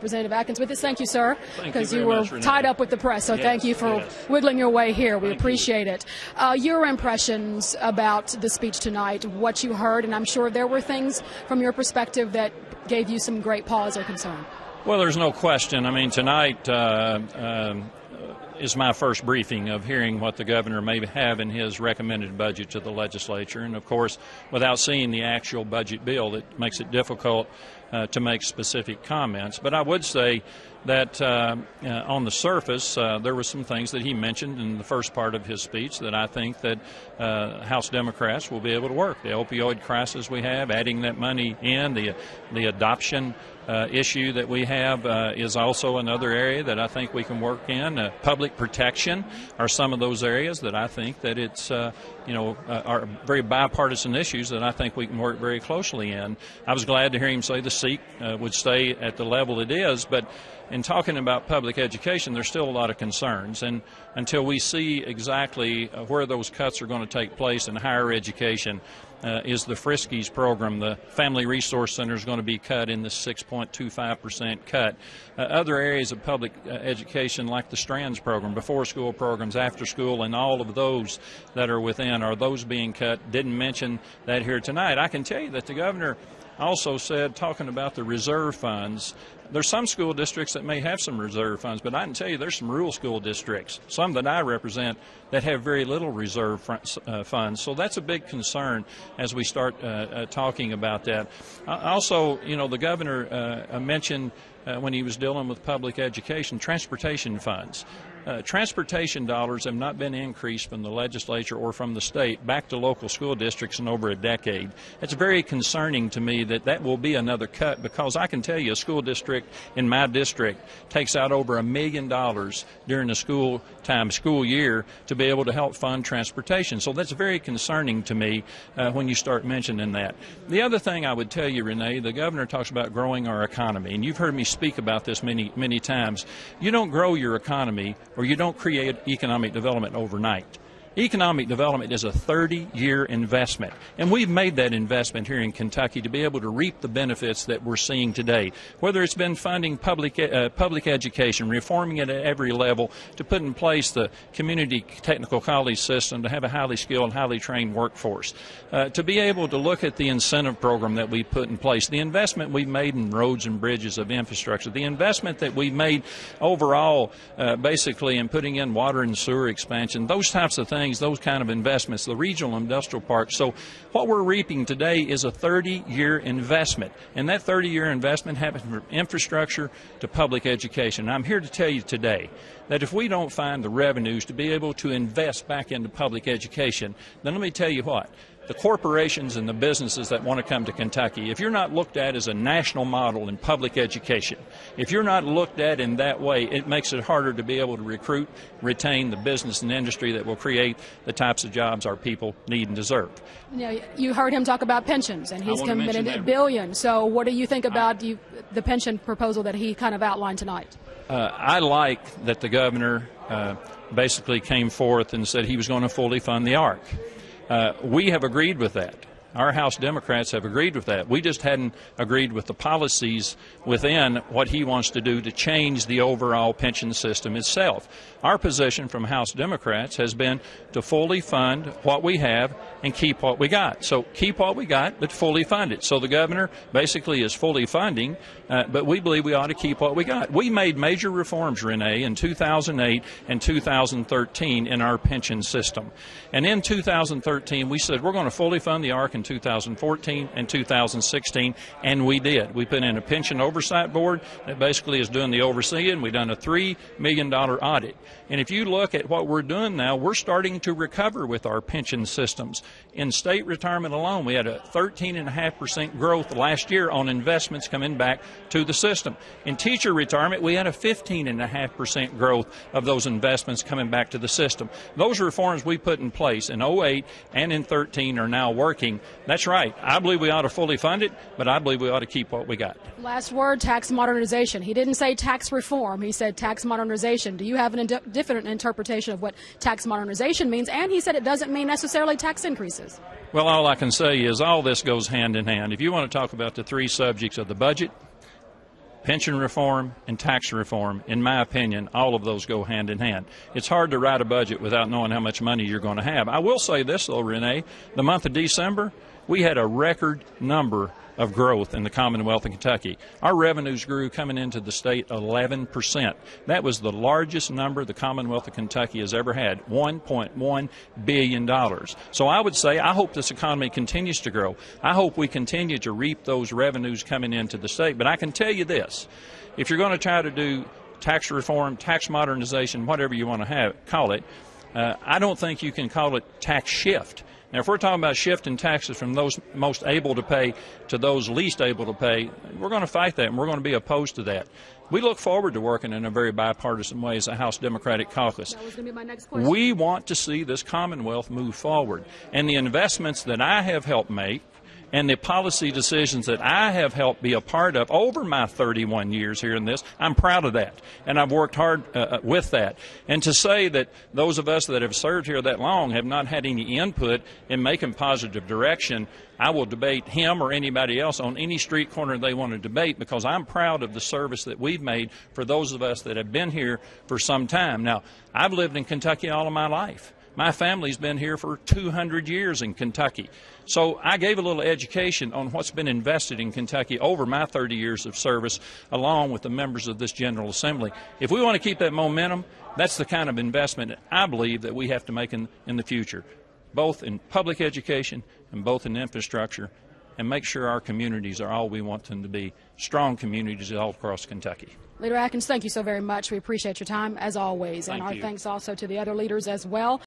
Representative Adkins with us. Thank you, sir, because you were much, tied up with the press. So thank you for wiggling your way here. We appreciate it. Your impressions about the speech tonight, what you heard, and I'm sure there were things from your perspective that gave you some great pause or concern. Well, there's no question. I mean, tonight is my first briefing of hearing what the governor may have in his recommended budget to the legislature. And, of course, without seeing the actual budget bill, it makes it difficult to make specific comments. But I would say that on the surface, there were some things that he mentioned in the first part of his speech that I think that House Democrats will be able to work. The opioid crisis we have, adding that money in, the adoption issue that we have is also another area that I think we can work in. Public protection are some of those areas that I think that it's, are very bipartisan issues that I think we can work very closely in. I was glad to hear him say the seat would stay at the level it is, but in talking about public education, there's still a lot of concerns, and until we see exactly where those cuts are going to take place in higher education, is the Friskies program, the Family Resource Center, is going to be cut in the 6.25% cut. Other areas of public education like the Strands program, before school programs, after school, and all of those that are within, are those being cut? Didn't mention that here tonight. I can tell you that the governor also said, talking about the reserve funds, there's some school districts that may have some reserve funds, but I can tell you there's some rural school districts, some that I represent, that have very little reserve funds. So that's a big concern as we start talking about that. Also, the governor mentioned when he was dealing with public education, transportation funds. Transportation dollars have not been increased from the legislature or from the state back to local school districts in over a decade. It's very concerning to me that that will be another cut, because I can tell you a school district in my district takes out over $1 million during the school year to be able to help fund transportation. So that's very concerning to me when you start mentioning that. The other thing I would tell you, Renee, the governor talks about growing our economy, and you've heard me speak about this many times. You don't grow your economy or you don't create economic development overnight. Economic development is a 30-year investment, and we've made that investment here in Kentucky to be able to reap the benefits that we're seeing today, whether it's been funding public education, reforming it at every level, to put in place the community technical college system to have a highly skilled, highly trained workforce, to be able to look at the incentive program that we put in place, the investment we've made in roads and bridges of infrastructure, the investment that we've made overall basically in putting in water and sewer expansion, those types of things, those kind of investments, the regional industrial parks. So what we're reaping today is a 30-year investment, and that 30-year investment happens from infrastructure to public education. And I'm here to tell you today that if we don't find the revenues to be able to invest back into public education, then let me tell you what. The corporations and the businesses that want to come to Kentucky, if you're not looked at as a national model in public education, if you're not looked at in that way, it makes it harder to be able to recruit, retain the business and industry that will create the types of jobs our people need and deserve. You heard him talk about pensions, and he's committed $1 billion. So what do you think about the pension proposal that he kind of outlined tonight? I like that the governor basically came forth and said he was going to fully fund the ARC. We have agreed with that. Our House Democrats have agreed with that. We just hadn't agreed with the policies within what he wants to do to change the overall pension system itself. Our position from House Democrats has been to fully fund what we have and keep what we got. So keep what we got, but fully fund it. So the governor basically is fully funding, but we believe we ought to keep what we got. We made major reforms, Renee, in 2008 and 2013 in our pension system. And in 2013, we said we're going to fully fund the ARC in 2014 and 2016, and we did. We put in a pension oversight board that basically is doing the overseeing. We've done a $3 million audit. And if you look at what we're doing now, we're starting to recover with our pension systems. In state retirement alone, we had a 13.5% growth last year on investments coming back to the system. In teacher retirement, we had a 15.5% growth of those investments coming back to the system. Those reforms we put in place in 2008 and in 2013 are now working. That's right. I believe we ought to fully fund it, but I believe we ought to keep what we got. Last word, tax modernization. He didn't say tax reform. He said tax modernization. Do you have a different interpretation of what tax modernization means? And he said it doesn't mean necessarily tax increases. Well, all I can say is all this goes hand in hand. If you want to talk about the three subjects of the budget, Pension reform and tax reform, in my opinion, all of those go hand in hand. It's hard to write a budget without knowing how much money you're going to have. I will say this, though, Renee, the month of December, we had a record number of growth in the Commonwealth of Kentucky. Our revenues grew coming into the state 11%. That was the largest number the Commonwealth of Kentucky has ever had, $1.1 billion. So I would say I hope this economy continues to grow. I hope we continue to reap those revenues coming into the state. But I can tell you this, if you're going to try to do tax reform, tax modernization, whatever you want to call it, I don't think you can call it tax shift. Now, if we're talking about shifting taxes from those most able to pay to those least able to pay, we're going to fight that, and we're going to be opposed to that. We look forward to working in a very bipartisan way as a House Democratic Caucus. That was going to be my next question. We want to see this Commonwealth move forward, and the investments that I have helped make and the policy decisions that I have helped be a part of over my 31 years here in this, I'm proud of that, and I've worked hard with that. And to say that those of us that have served here that long have not had any input in making positive direction, I will debate him or anybody else on any street corner they want to debate, because I'm proud of the service that we've made for those of us that have been here for some time. Now, I've lived in Kentucky all of my life. My family's been here for 200 years in Kentucky. So I gave a little education on what's been invested in Kentucky over my 30 years of service, along with the members of this General Assembly. If we want to keep that momentum, that's the kind of investment I believe that we have to make in the future, both in public education and both in infrastructure, and make sure our communities are all we want them to be, strong communities all across Kentucky. Leader Adkins, thank you so very much. We appreciate your time, as always. And our thanks also to the other leaders as well.